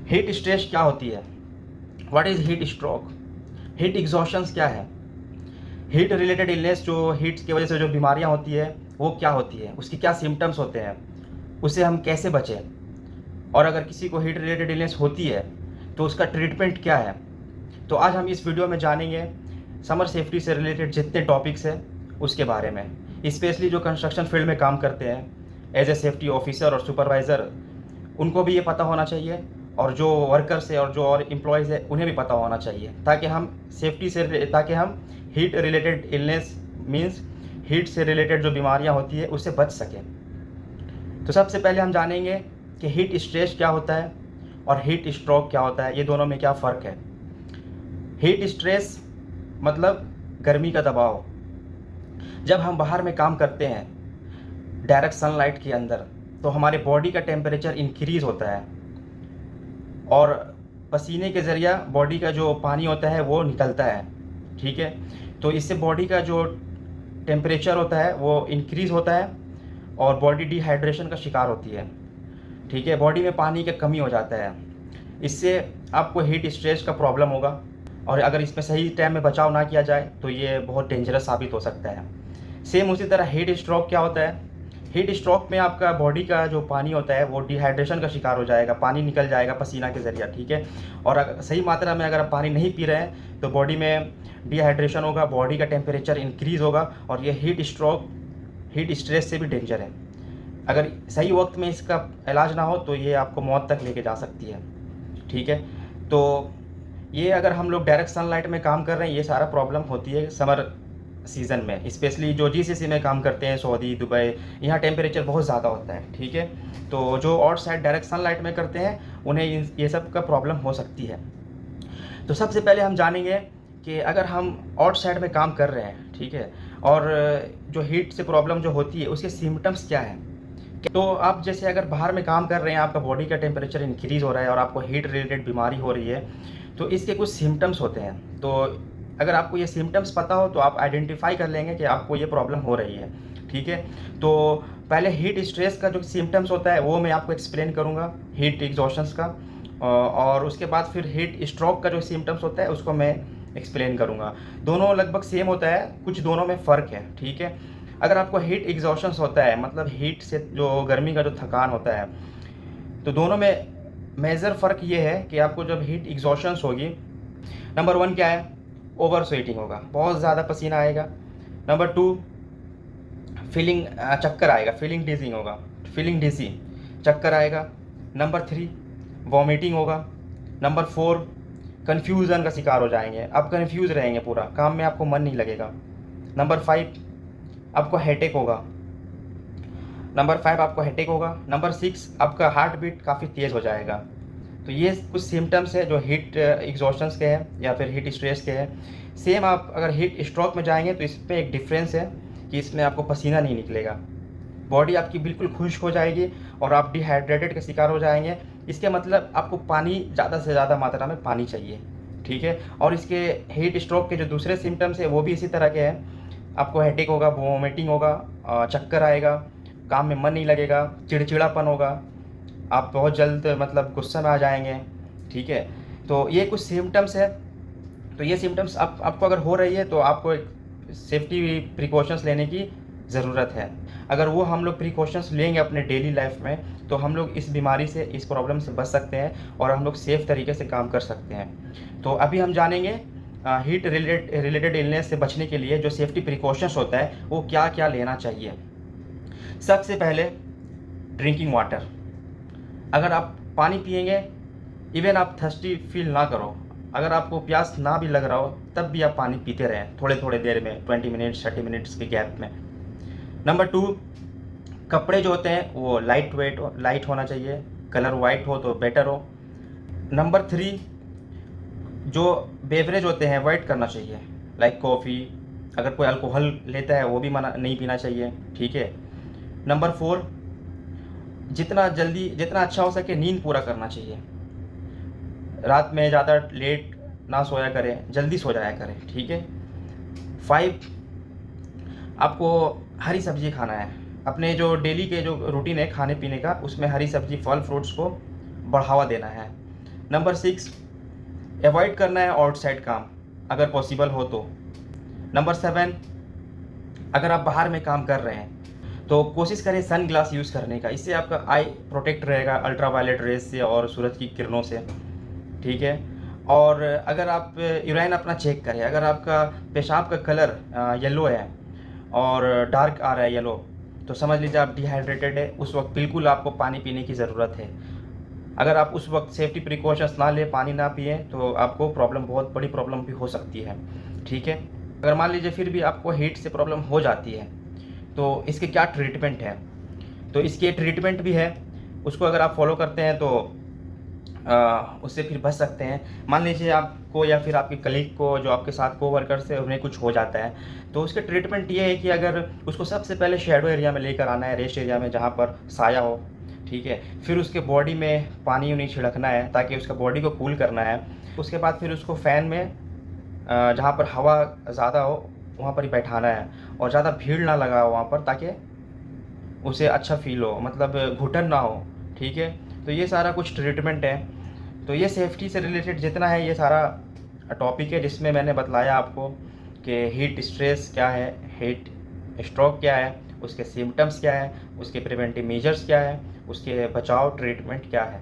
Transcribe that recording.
Heat stress क्या होती है? What is heat stroke? Heat exhaustions क्या है? हीट रिलेटेड इलनेस, जो हीट की वजह से जो बीमारियां होती है वो क्या होती है? उसके क्या सिम्टम्स होते हैं? उससे हम कैसे बचें? और अगर किसी को हीट रिलेटेड इलनेस होती है तो उसका ट्रीटमेंट क्या है? तो आज हम इस वीडियो में जानेंगे समर सेफ्टी से रिलेटेड जितने टॉपिक्स हैं उसके बारे में। स्पेशली जो कंस्ट्रक्शन फील्ड में काम करते हैं एज ए सेफ्टी ऑफिसर और सुपरवाइज़र, उनको भी ये पता होना चाहिए, और जो वर्कर्स है और जो और एम्प्लॉयज़ है उन्हें भी पता होना चाहिए, ताकि हम heat related illness means heat से रिलेटेड जो बीमारियां होती है उससे बच सकें। तो सबसे पहले हम जानेंगे कि हीट स्ट्रेस क्या होता है और हीट स्ट्रोक क्या होता है, ये दोनों में क्या फ़र्क है। हीट स्ट्रेस मतलब गर्मी का दबाव। जब हम बाहर में काम करते हैं डायरेक्ट सनलाइट के अंदर, तो हमारे बॉडी का टेम्परेचर इंक्रीज़ होता है और पसीने के ज़रिए बॉडी का जो पानी होता है वो निकलता है। ठीक है, तो इससे बॉडी का जो टेम्परेचर होता है वो इंक्रीज़ होता है और बॉडी डिहाइड्रेशन का शिकार होती है। ठीक है, बॉडी में पानी की कमी हो जाता है। इससे आपको हीट स्ट्रेस का प्रॉब्लम होगा, और अगर इसमें सही टाइम में बचाव ना किया जाए तो ये बहुत डेंजरस साबित हो सकता है। सेम उसी तरह हीट स्ट्रोक क्या होता है? हीट स्ट्रोक में आपका बॉडी का जो पानी होता है वो डिहाइड्रेशन का शिकार हो जाएगा, पानी निकल जाएगा पसीना के ज़रिए। ठीक है, और अगर सही मात्रा में अगर आप पानी नहीं पी रहे हैं तो बॉडी में डिहाइड्रेशन होगा, बॉडी का टेम्परेचर इंक्रीज़ होगा, और ये हीट स्ट्रेस से भी डेंजर है। अगर सही वक्त में इसका इलाज ना हो तो ये आपको मौत तक लेके जा सकती है। ठीक है, तो ये अगर हम लोग डायरेक्ट सनलाइट में काम कर रहे हैं, ये सारा प्रॉब्लम होती है समर सीज़न में। स्पेशली जो जीसीसी में काम करते हैं, सऊदी, दुबई, यहाँ टेम्परेचर बहुत ज़्यादा होता है। ठीक है, तो जो आउटसाइड डायरेक्ट सनलाइट में करते हैं उन्हें ये सब का प्रॉब्लम हो सकती है। तो सबसे पहले हम जानेंगे कि अगर हम आउटसाइड में काम कर रहे हैं, ठीक है, और जो हीट से प्रॉब्लम जो होती है उसके सिम्टम्स क्या हैं। तो आप जैसे अगर बाहर में काम कर रहे हैं, आपका बॉडी का टेम्परेचर इंक्रीज़ हो रहा है और आपको हीट रिलेटेड बीमारी हो रही है, तो इसके कुछ सिम्टम्स होते हैं। तो अगर आपको ये सिम्टम्स पता हो तो आप आइडेंटिफाई कर लेंगे कि आपको ये प्रॉब्लम हो रही है। ठीक है, तो पहले हीट स्ट्रेस का जो सिम्टम्स होता है वो मैं आपको एक्सप्लेन करूँगा, हीट एग्जॉशंस का, और उसके बाद फिर हीट स्ट्रोक का जो सिम्टम्स होता है उसको मैं एक्सप्लेन करूँगा। दोनों लगभग सेम होता है, कुछ दोनों में फ़र्क है। ठीक है, अगर आपको हीट एग्जॉशंस होता है मतलब हीट से जो गर्मी का जो थकान होता है, तो दोनों में मेजर फ़र्क ये है कि आपको जब हीट एग्जॉशंस होगी, नंबर 1 क्या है? ओवर स्वेटिंग होगा, बहुत ज़्यादा पसीना आएगा। नंबर 2, चक्कर आएगा, फीलिंग डिजी, चक्कर आएगा। नंबर 3, वॉमिटिंग होगा। नंबर 4, कन्फ्यूज़न का शिकार हो जाएंगे, आप कन्फ्यूज़ रहेंगे, पूरा काम में आपको मन नहीं लगेगा। नंबर 5, आपको हेडेक होगा। नंबर 6, आपका हार्ट बीट काफ़ी तेज़ हो जाएगा। तो ये कुछ सिम्टम्स है जो हीट एग्जॉशंस के हैं या फिर हीट स्ट्रेस के हैं। सेम आप अगर हीट स्ट्रोक में जाएंगे तो इसमें एक डिफरेंस है कि इसमें आपको पसीना नहीं निकलेगा, बॉडी आपकी बिल्कुल खुश्क हो जाएगी और आप डिहाइड्रेटेड का शिकार हो जाएंगे। इसके मतलब आपको पानी ज़्यादा से ज़्यादा मात्रा में पानी चाहिए। ठीक है, और इसके हीट स्ट्रोक के जो दूसरे सिम्टम्स है वो भी इसी तरह के हैं। आपको हेडेक होगा, वोमिटिंग होगा, चक्कर आएगा, काम में मन नहीं लगेगा, चिड़चिड़ापन होगा, आप बहुत जल्द मतलब गुस्से में आ जाएंगे। ठीक है, तो ये कुछ सिम्टम्स है। तो ये सिम्टम्स आपको अगर हो रही है तो आपको एक सेफ्टी प्रिकॉशंस लेने की ज़रूरत है। अगर वो हम लोग प्रिकॉशंस लेंगे अपने डेली लाइफ में तो हम लोग इस बीमारी से, इस प्रॉब्लम से बच सकते हैं और हम लोग सेफ़ तरीके से काम कर सकते हैं। तो अभी हम जानेंगे हीट रिलेटेड इलनेस से बचने के लिए जो सेफ्टी प्रिकॉशंस होता है वो क्या क्या लेना चाहिए। सबसे पहले ड्रिंकिंग वाटर। अगर आप पानी पिएंगे, इवन आप थर्स्टी फील ना करो, अगर आपको प्यास ना भी लग रहा हो तब भी आप पानी पीते रहें थोड़े थोड़े देर में, 20 मिनट्स 30 मिनट्स के गैप में। नंबर 2, कपड़े जो होते हैं वो लाइट होना चाहिए, कलर वाइट हो तो बेटर हो। नंबर 3, जो बेवरेज होते हैं अवॉइड करना चाहिए, लाइक कॉफ़ी, अगर कोई अल्कोहल लेता है वो भी मना नहीं पीना चाहिए। ठीक है। नंबर 4, जितना अच्छा हो सके नींद पूरा करना चाहिए, रात में ज़्यादा लेट ना सोया करें, जल्दी सो जाया करें। ठीक है। 5, आपको हरी सब्जी खाना है, अपने जो डेली के जो रूटीन है खाने पीने का उसमें हरी सब्जी, फल फ्रूट्स को बढ़ावा देना है। नंबर 6, अवॉइड करना है आउटसाइड काम अगर पॉसिबल हो तो। नंबर 7, अगर आप बाहर में काम कर रहे हैं तो कोशिश करें सन ग्लास यूज़ करने का, इससे आपका आई प्रोटेक्ट रहेगा अल्ट्रावायलेट रेज से और सूरज की किरणों से, ठीक है। और अगर आप यूराइन अपना चेक करें, अगर आपका पेशाब का कलर येलो है और डार्क आ रहा है येलो, तो समझ लीजिए आप डिहाइड्रेटेड है। उस वक्त बिल्कुल आपको पानी पीने की ज़रूरत है। अगर आप उस वक्त सेफ्टी प्रिकॉशंस ना लें, पानी ना पिए, तो आपको प्रॉब्लम, बहुत बड़ी प्रॉब्लम भी हो सकती है, ठीक है। अगर मान लीजिए फिर भी आपको हीट से प्रॉब्लम हो जाती है, तो इसके क्या ट्रीटमेंट है? तो इसके ट्रीटमेंट भी है, उसको अगर आप फॉलो करते हैं तो उससे फिर बच सकते हैं। मान लीजिए आपको या फिर आपके कलीग को, जो आपके साथ कोवर्कर्स है, उन्हें कुछ हो जाता है, तो उसके ट्रीटमेंट ये है कि अगर उसको सबसे पहले शैडो एरिया में लेकर आना है, रेस्ट एरिया में जहाँ पर साया हो, ठीक है। फिर उसके बॉडी में पानी उनी छिड़कना है ताकि उसका बॉडी को कूल करना है। उसके बाद फिर उसको फ़ैन में जहाँ पर हवा ज़्यादा हो वहाँ पर ही बैठाना है और ज़्यादा भीड़ ना लगा हो वहाँ पर, ताकि उसे अच्छा फ़ील हो, मतलब घुटन ना हो, ठीक है। तो ये सारा कुछ ट्रीटमेंट है। तो ये सेफ्टी से रिलेटेड जितना है ये सारा टॉपिक है, जिसमें मैंने बतलाया आपको कि हीट स्ट्रेस क्या है, हीट स्ट्रोक क्या है, उसके सिम्टम्स क्या है, उसके प्रिवेंटिव मेजर्स क्या है, उसके बचाव ट्रीटमेंट क्या है।